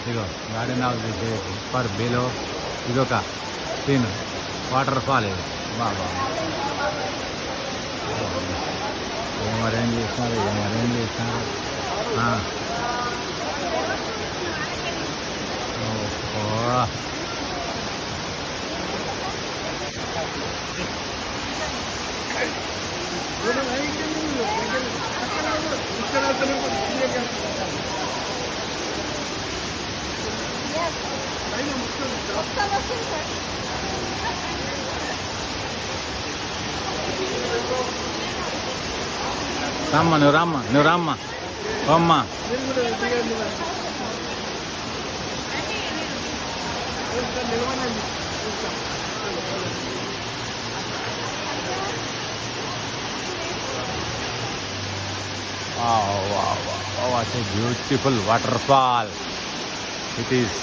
ego garden of the పర్ బేలో ఇదొక సీన్ వాటర్ ఫాల్ ఇది బాబా ఏం అరేంజ్ చేసినారు ఓహో నువ్వు రామ్మ అమ్మ వాట్ ఏ బ్యూటిఫుల్ వాటర్ ఫాల్ ఇట్ ఈస్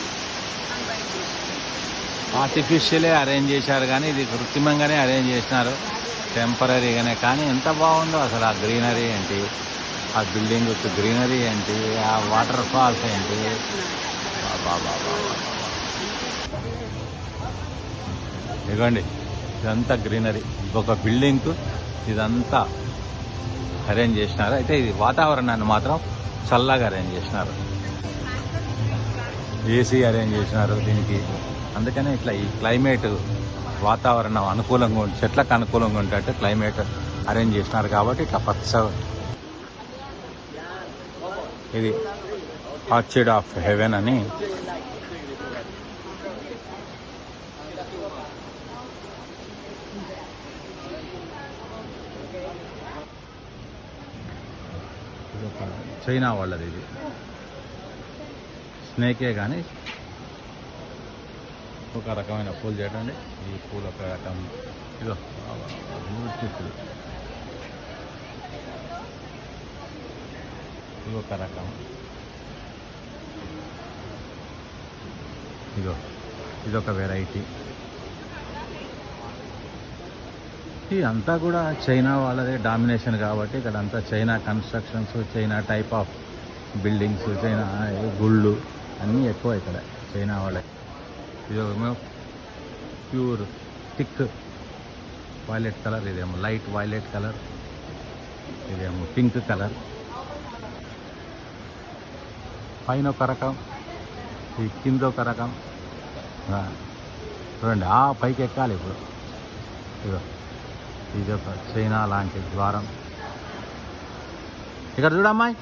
ఆర్టిఫిషియలే అరేంజ్ చేశారు కానీ ఇది కృత్రిమంగానే అరేంజ్ చేసినారు టెంపరీగానే కానీ ఎంత బాగుందో అసలు ఆ గ్రీనరీ ఏంటి ఆ బిల్డింగ్ విత్ గ్రీనరీ ఏంటి ఆ వాటర్ ఫాల్స్ ఏంటి ఇదిగోండి ఇదంతా గ్రీనరీ ఇంకొక బిల్డింగ్కు ఇదంతా అరేంజ్ చేసినారు అయితే ఇది వాతావరణాన్ని మాత్రం చల్లగా అరేంజ్ చేసినారు ఏసీ అరేంజ్ చేసినారు దీనికి అందుకనే ఇట్లా ఈ క్లైమేట్ వాతావరణం అనుకూలంగా చెట్లకు అనుకూలంగా ఉంటే క్లైమేట్ అరేంజ్ చేసినారు కాబట్టి ఇట్లా పచ్చ ఇది ఆర్చిడ్ ఆఫ్ హెవెన్ అని చైనా వాళ్ళది ఇది స్నేకే కానీ ఒక రకమైన పూలు చేయటండి ఈ పూలు ఒక రకం ఇదో బ్యూటిఫుల్ ఇది ఒక రకం ఇదొక వెరైటీ ఇదంతా కూడా చైనా వాళ్ళదే డామినేషన్ కాబట్టి ఇక్కడ అంతా China constructions China type of buildings China గుళ్ళు అన్నీ ఎక్కువ ఇక్కడ చైనా వాళ్ళే ఇదేమో ప్యూర్ థిక్ వైలెట్ కలర్ ఇదేమో లైట్ వైలెట్ కలర్ ఇదేమో పింక్ కలర్ పైన ఒక రకం ఈ కింద ఒక రకం చూడండి ఆ పైకి ఎక్కాలి ఇప్పుడు ఇది ఒక చైనా లాంటి ద్వారం ఇక్కడ చూడమ్మాయి